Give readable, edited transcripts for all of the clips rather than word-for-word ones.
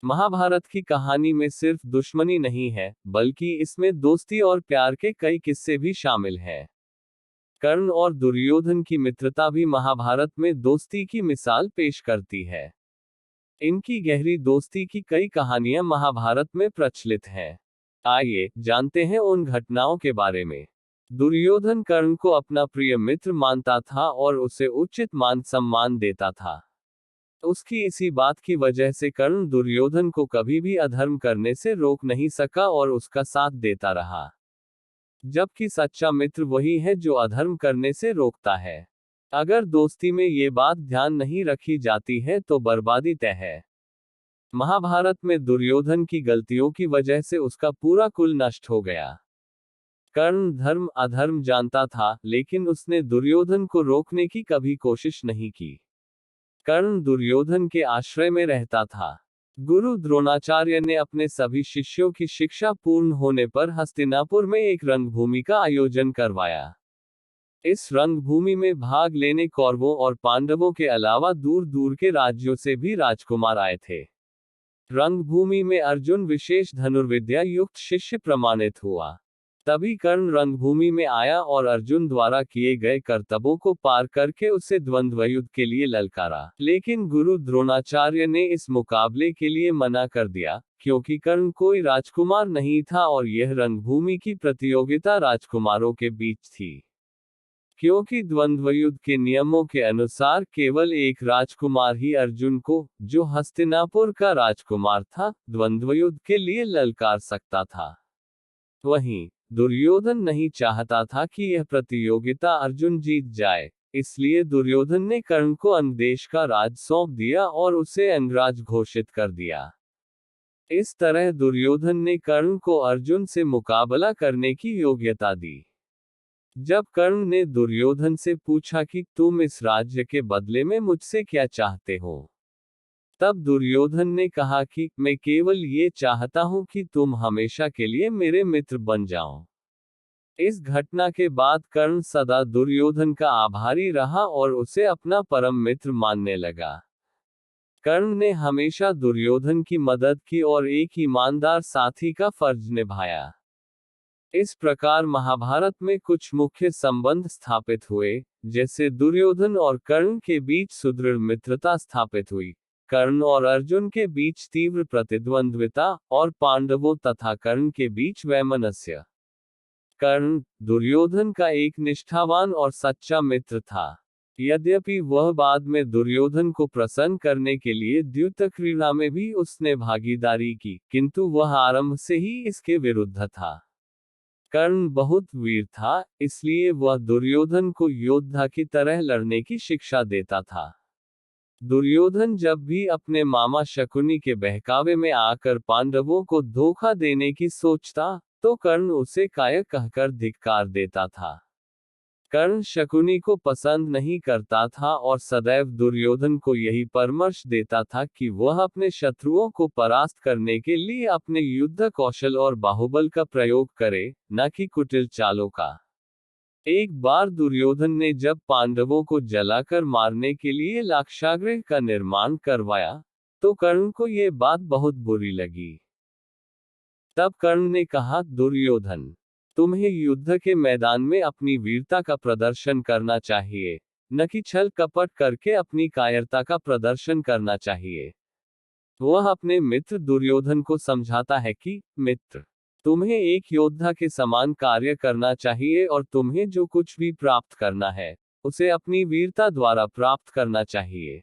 महाभारत की कहानी में सिर्फ दुश्मनी नहीं है, बल्कि इसमें दोस्ती और प्यार के कई किस्से भी शामिल हैं। कर्ण और दुर्योधन की मित्रता भी महाभारत में दोस्ती की मिसाल पेश करती है। इनकी गहरी दोस्ती की कई कहानियां महाभारत में प्रचलित हैं। आइए जानते हैं उन घटनाओं के बारे में। दुर्योधन कर्ण को अपना प्रिय मित्र मानता था और उसे उचित मान सम्मान देता था। उसकी इसी बात की वजह से कर्ण दुर्योधन को कभी भी अधर्म करने से रोक नहीं सका और उसका साथ देता रहा। जबकि सच्चा मित्र वही है जो अधर्म करने से रोकता है। अगर दोस्ती में ये बात ध्यान नहीं रखी जाती है तो बर्बादी तय है। महाभारत में दुर्योधन की गलतियों की वजह से उसका पूरा कुल नष्ट हो गया। कर्ण धर्म अधर्म जानता था, लेकिन उसने दुर्योधन को रोकने की कभी कोशिश नहीं की। कर्ण दुर्योधन के आश्रय में रहता था। गुरु द्रोणाचार्य ने अपने सभी शिष्यों की शिक्षा पूर्ण होने पर हस्तिनापुर में एक रंगभूमि का आयोजन करवाया। इस रंगभूमि में भाग लेने कौरवों और पांडवों के अलावा दूर दूर के राज्यों से भी राजकुमार आए थे। रंगभूमि में अर्जुन विशेष धनुर्विद्या युक्त शिष्य प्रमाणित हुआ। तभी कर्ण रंगभूमि में आया और अर्जुन द्वारा किए गए करतबों को पार करके उसे द्वंद्व युद्ध के लिए ललकारा। लेकिन गुरु द्रोणाचार्य ने इस मुकाबले के लिए मना कर दिया, क्योंकि कर्ण कोई राजकुमार नहीं था और यह रंगभूमि की प्रतियोगिता राजकुमारों के बीच थी। क्योंकि द्वंद्व युद्ध के नियमों के अनुसार केवल एक राजकुमार ही अर्जुन को, जो हस्तिनापुर का राजकुमार था, द्वंद्व युद्ध के लिए ललकार सकता था। वहीं दुर्योधन नहीं चाहता था कि यह प्रतियोगिता अर्जुन जीत जाए, इसलिए दुर्योधन ने कर्ण को अंगदेश का राज सौंप दिया और उसे अंगराज घोषित कर दिया। इस तरह दुर्योधन ने कर्ण को अर्जुन से मुकाबला करने की योग्यता दी। जब कर्ण ने दुर्योधन से पूछा कि तुम इस राज्य के बदले में मुझसे क्या चाहते हो, तब दुर्योधन ने कहा कि मैं केवल ये चाहता हूं कि तुम हमेशा के लिए मेरे मित्र बन जाओ। इस घटना के बाद कर्ण सदा दुर्योधन का आभारी रहा और उसे अपना परम मित्र मानने लगा। कर्ण ने हमेशा दुर्योधन की मदद की और एक ईमानदार साथी का फर्ज निभाया। इस प्रकार महाभारत में कुछ मुख्य संबंध स्थापित हुए, जैसे दुर्योधन और कर्ण के बीच सुदृढ़ मित्रता स्थापित हुई, कर्ण और अर्जुन के बीच तीव्र प्रतिद्वंद्विता, और पांडवों तथा कर्ण के बीच वैमनस्य। कर्ण दुर्योधन का एक निष्ठावान और सच्चा मित्र था। यद्यपि वह बाद में दुर्योधन को प्रसन्न करने के लिए द्यूत क्रीड़ा में भी उसने भागीदारी की, किंतु वह आरंभ से ही इसके विरुद्ध था। कर्ण बहुत वीर था, इसलिए वह दुर्योधन को योद्धा की तरह लड़ने की शिक्षा देता था। दुर्योधन जब भी अपने मामा शकुनी के बहकावे में आकर पांडवों को धोखा देने की सोचता, तो कर्ण उसे काय कहकर धिक्कार देता था। कर्ण शकुनी को पसंद नहीं करता था और सदैव दुर्योधन को यही परामर्श देता था कि वह अपने शत्रुओं को परास्त करने के लिए अपने युद्ध कौशल और बाहुबल का प्रयोग करे, न कि कुटिल चालों का। एक बार दुर्योधन ने जब पांडवों को जलाकर मारने के लिए लाक्षागृह का निर्माण करवाया, तो कर्ण को यह बात बहुत बुरी लगी। तब कर्ण ने कहा, दुर्योधन, तुम्हें युद्ध के मैदान में अपनी वीरता का प्रदर्शन करना चाहिए, न कि छल कपट करके अपनी कायरता का प्रदर्शन करना चाहिए। वह अपने मित्र दुर्योधन को समझाता है कि, मित्र, तुम्हें एक योद्धा के समान कार्य करना चाहिए और तुम्हें जो कुछ भी प्राप्त करना है, उसे अपनी वीरता द्वारा प्राप्त करना चाहिए।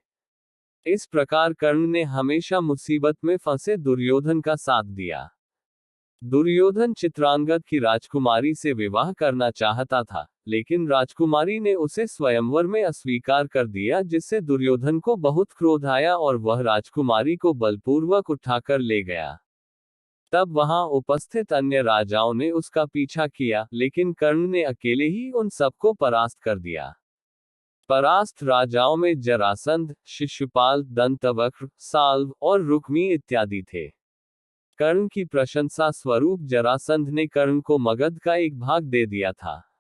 इस प्रकार कर्ण ने हमेशा मुसीबत में फंसे दुर्योधन का साथ दिया। दुर्योधन चित्रांगद की राजकुमारी से विवाह करना चाहता था, लेकिन राजकुमारी ने उसे स्वयंवर में अस्वीकार कर दिया, जिससे दुर्योधन को बहुत क्रोध आया और वह राजकुमारी को बलपूर्वक उठाकर ले गया। तब वहां उपस्थित अन्य राजाओं ने उसका पीछा किया, लेकिन कर्ण ने अकेले ही उन सबको परास्त कर दिया। परास्त राजाओं में जरासंध, शिशुपाल, दंतवक्र, साल्व और रुक्मी इत्यादि थे। कर्ण की प्रशंसा स्वरूप जरासंध ने कर्ण को मगध का एक भाग दे दिया था।